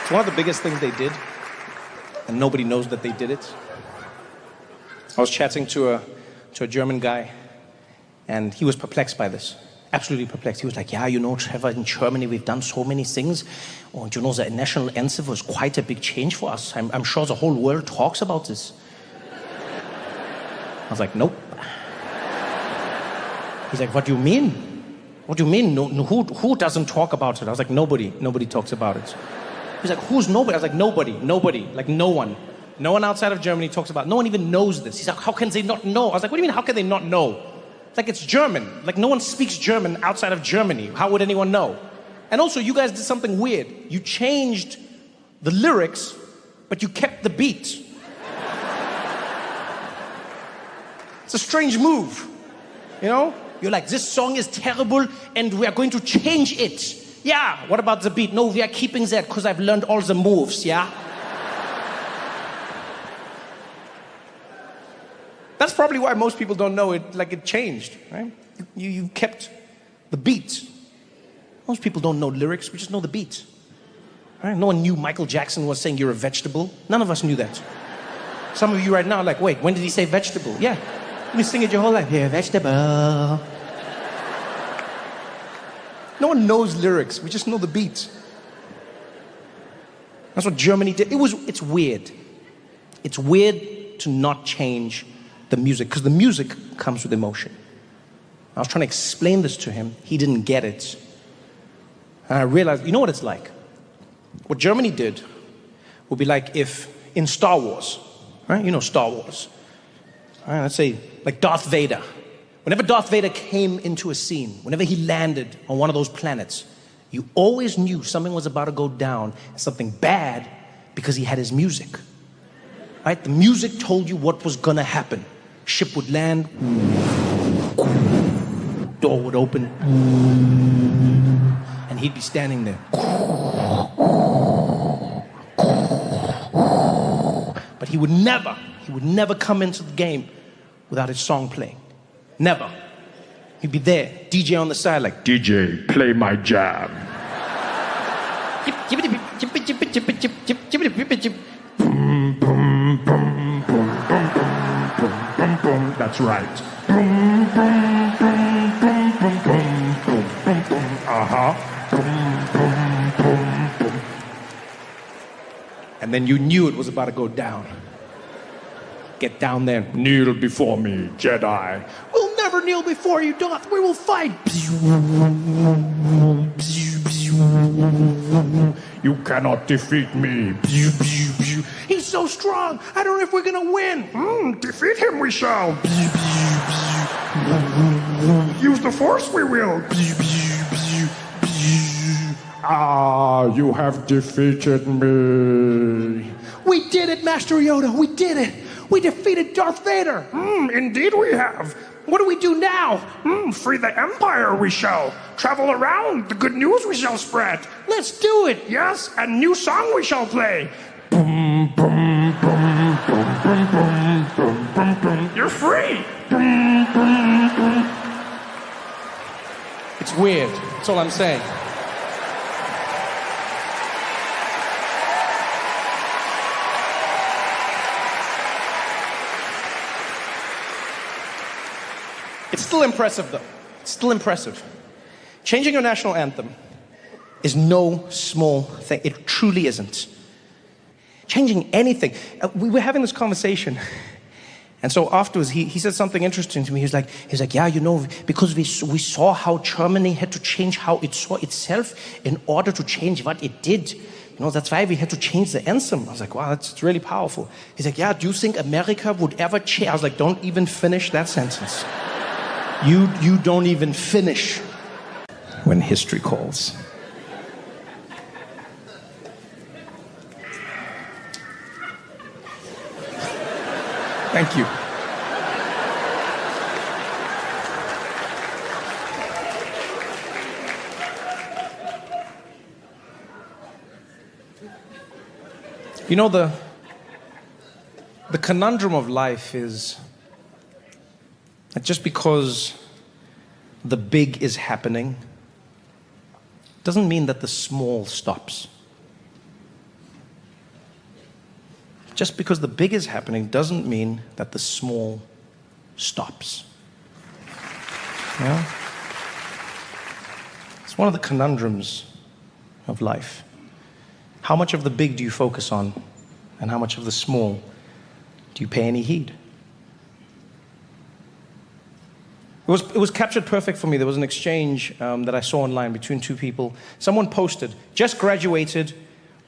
It's one of the biggest things they did, and nobody knows that they did it. I was chatting to a German guy, and he was perplexed by this. Absolutely perplexed. He was like, yeah, you know, Trevor, in Germany we've done so many things. And you know, the national anthem was quite a big change for us. I'm sure the whole world talks about this. I was like, nope. He's like, what do you mean? What do you mean? No, who doesn't talk about it? I was like, nobody talks about it. He's like, who's nobody? I was like, nobody, like no one. No one outside of Germany talks about it. No one even knows this. He's like, how can they not know? I was like, what do you mean, how can they not know? Like, it's German. Like, no one speaks German outside of Germany. How would anyone know? And also, you guys did something weird. You changed the lyrics, but you kept the beat. It's a strange move, you know? You're like, this song is terrible, and we are going to change it. Yeah, what about the beat? No, we are keeping that, because I've learned all the moves, yeah? That's probably why most people don't know it, like it changed, right? You kept the beat. Most people don't know lyrics, we just know the beat. Right? No one knew Michael Jackson was saying you're a vegetable. None of us knew that. Some of you right now are like, wait, when did he say vegetable? Yeah, you sing it your whole life. You're a vegetable. No one knows lyrics, we just know the beat. That's what Germany did. It's weird. It's weird to not change the music, because the music comes with emotion. I was trying to explain this to him. He didn't get it. And I realized, you know what it's like? What Germany did would be like if in Star Wars, right? You know Star Wars. All right, let's say like Darth Vader. Whenever Darth Vader came into a scene, whenever he landed on one of those planets, you always knew something was about to go down, something bad, because he had his music. Right? The music told you what was gonna happen. Ship would land, door would open, and he'd be standing there. But he would never come into the game without his song playing. Never. He'd be there, DJ on the side, like, DJ, play my jam. That's right. And then you knew it was about to go down. Get down there, kneel before me, Jedi. We'll never kneel before you, Darth. We will fight. You cannot defeat me. He's so strong. I don't know if we're gonna win. Defeat him we shall. Use the Force we will. Ah, you have defeated me. We did it, Master Yoda. We did it. We defeated Darth Vader. Indeed we have. What do we do now? Free the Empire we shall. Travel around, the good news we shall spread. Let's do it. Yes, a new song we shall play. Boom, boom, boom, boom, boom, boom, boom, boom, boom. You're free. Boom, boom, boom. It's weird. That's all I'm saying. It's still impressive, though. It's still impressive. Changing your national anthem is no small thing. It truly isn't. Changing anything. We were having this conversation, and so afterwards he said something interesting to me. He's like, yeah, you know, because we saw how Germany had to change how it saw itself in order to change what it did. You know, that's why we had to change the anthem. I was like, wow, that's really powerful. He's like, yeah, do you think America would ever change? I was like, don't even finish that sentence. You don't even finish when history calls. Thank you. You know, the conundrum of life is that just because the big is happening doesn't mean that the small stops. Just because the big is happening doesn't mean that the small stops. Yeah? It's one of the conundrums of life. How much of the big do you focus on, and how much of the small do you pay any heed? It was captured perfect for me. There was an exchange that I saw online between two people. Someone posted, just graduated,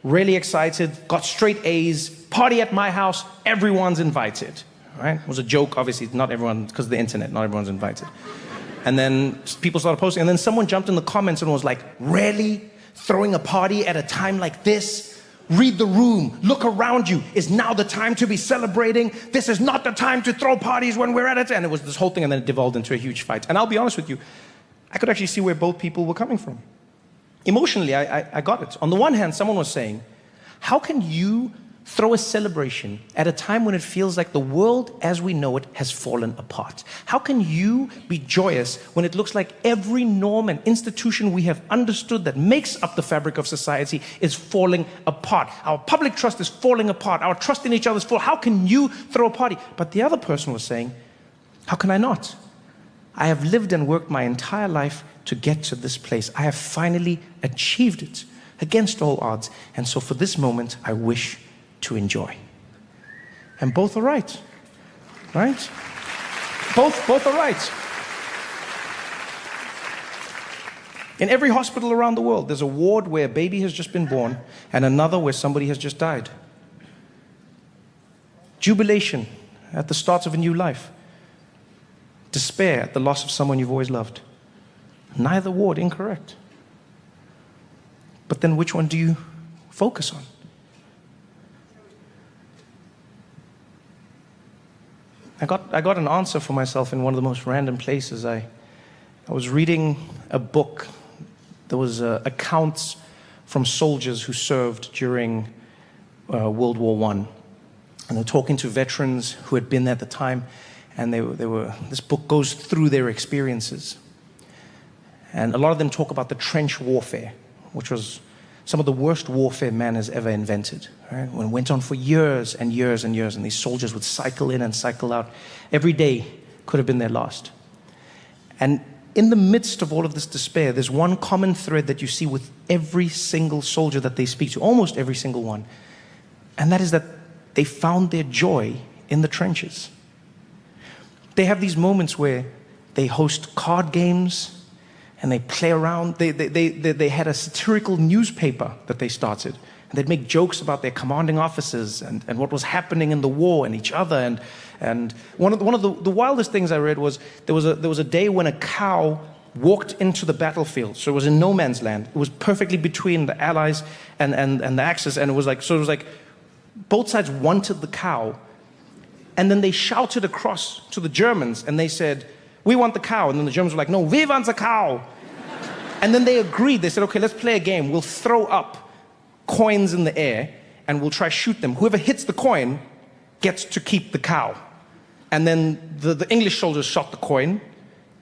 really excited, got straight A's, party at my house, everyone's invited. Right? It was a joke, obviously, not everyone, because of the internet, not everyone's invited. And then people started posting, and then someone jumped in the comments and was like, really? Throwing a party at a time like this? Read the room, look around you. Is now the time to be celebrating? This is not the time to throw parties when we're at it. And it was this whole thing, and then it devolved into a huge fight. And I'll be honest with you, I could actually see where both people were coming from. Emotionally, I got it. On the one hand, someone was saying, how can you throw a celebration at a time when it feels like the world as we know it has fallen apart? How can you be joyous when it looks like every norm and institution we have understood that makes up the fabric of society is falling apart? Our public trust is falling apart. Our trust in each other is falling. How can you throw a party? But the other person was saying, how can I not? I have lived and worked my entire life to get to this place. I have finally achieved it against all odds. And so for this moment, I wish to enjoy. And both are right. Right? Both are right. In every hospital around the world, there's a ward where a baby has just been born and another where somebody has just died. Jubilation at the start of a new life. Despair at the loss of someone you've always loved. Neither ward incorrect. But then which one do you focus on? I got an answer for myself in one of the most random places. I was reading a book. There was accounts from soldiers who served during World War I. And they're talking to veterans who had been there at the time. And this book goes through their experiences. And a lot of them talk about the trench warfare, which was some of the worst warfare man has ever invented. Right? When it went on for years and years and years, and these soldiers would cycle in and cycle out. Every day could have been their last. And in the midst of all of this despair, there's one common thread that you see with every single soldier that they speak to, almost every single one. And that is that they found their joy in the trenches. They have these moments where they host card games, and they play around. They had a satirical newspaper that they started. And they'd make jokes about their commanding officers and what was happening in the war and each other. And one of the wildest things I read was there was a day when a cow walked into the battlefield. So it was in no man's land. It was perfectly between the Allies and the Axis. And it was like both sides wanted the cow. And then they shouted across to the Germans and they said, we want the cow. And then the Germans were like, no, we want the cow. And then they agreed. They said, okay, let's play a game. We'll throw up coins in the air and we'll try to shoot them. Whoever hits the coin gets to keep the cow. And then the English soldiers shot the coin.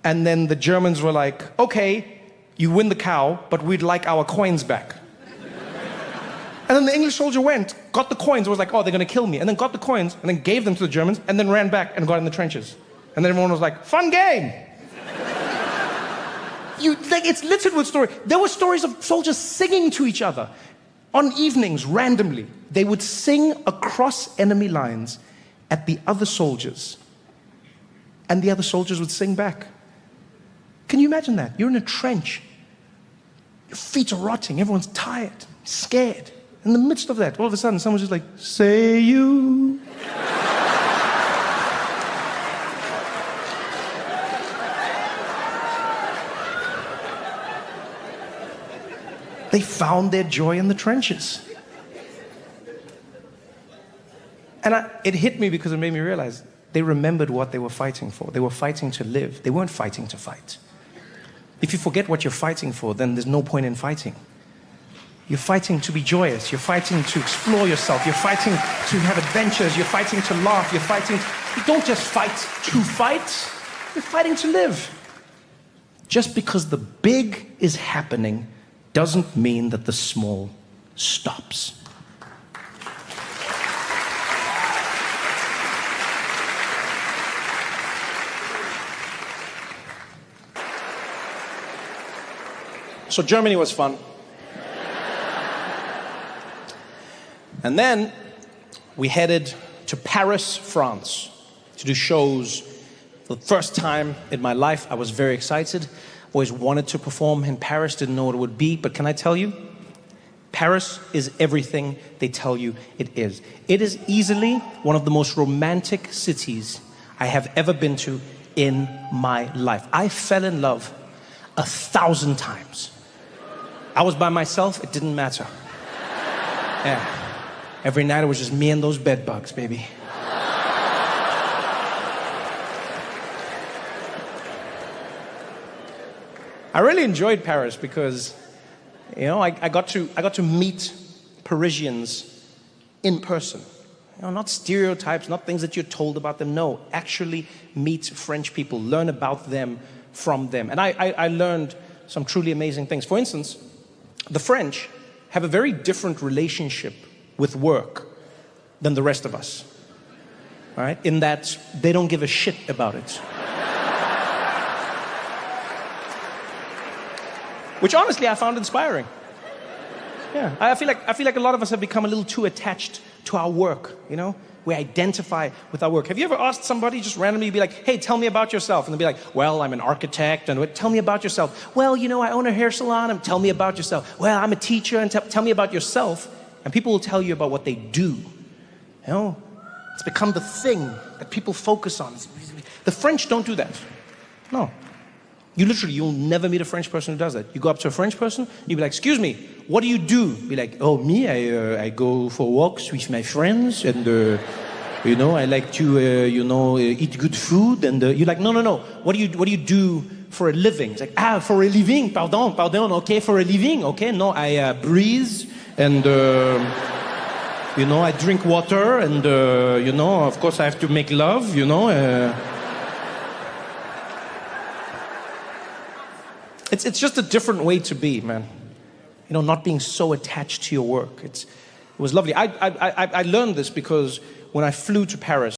And then the Germans were like, okay, you win the cow, but we'd like our coins back. And then the English soldier went, got the coins, was like, oh, they're going to kill me. And then got the coins and then gave them to the Germans and then ran back and got in the trenches. And then everyone was like, fun game. It's littered with stories. There were stories of soldiers singing to each other. On evenings, randomly, they would sing across enemy lines at the other soldiers. And the other soldiers would sing back. Can you imagine that? You're in a trench. Your feet are rotting. Everyone's tired, scared. In the midst of that, all of a sudden, someone's just like, say you. They found their joy in the trenches. And it hit me because it made me realize they remembered what they were fighting for. They were fighting to live. They weren't fighting to fight. If you forget what you're fighting for, then there's no point in fighting. You're fighting to be joyous. You're fighting to explore yourself. You're fighting to have adventures. You're fighting to laugh. You don't just fight to fight. You're fighting to live. Just because the big is happening doesn't mean that the small stops. So Germany was fun. And then we headed to Paris, France, to do shows. For the first time in my life, I was very excited. Always wanted to perform in Paris, didn't know what it would be, but can I tell you? Paris is everything they tell you it is. It is easily one of the most romantic cities I have ever been to in my life. I fell in love 1,000 times. I was by myself, it didn't matter. Yeah. Every night it was just me and those bed bugs, baby. I really enjoyed Paris because, you know, I got to meet Parisians in person. You know, not stereotypes, not things that you're told about them. No, actually meet French people, learn about them from them. And I learned some truly amazing things. For instance, the French have a very different relationship with work than the rest of us. All right? In that they don't give a shit about it. Which honestly I found inspiring. Yeah, I feel like a lot of us have become a little too attached to our work, you know? We identify with our work. Have you ever asked somebody just randomly, be like, hey, tell me about yourself? And they'll be like, well, I'm an architect, and tell me about yourself. Well, you know, I own a hair salon, and tell me about yourself. Well, I'm a teacher, and tell me about yourself. And people will tell you about what they do. You know? It's become the thing that people focus on. The French don't do that. No. You'll never meet a French person who does that. You go up to a French person, you'll be like, excuse me, what do you do? Be like, oh, me, I go for walks with my friends, and, you know, I like to, eat good food, and you're like, no, what do you do for a living? It's like, for a living, pardon, okay, for a living, okay, no, I breathe, and, you know, I drink water, and, you know, of course I have to make love, you know, It's just a different way to be, man. You know, not being so attached to your work. It was lovely. I learned this because when I flew to Paris,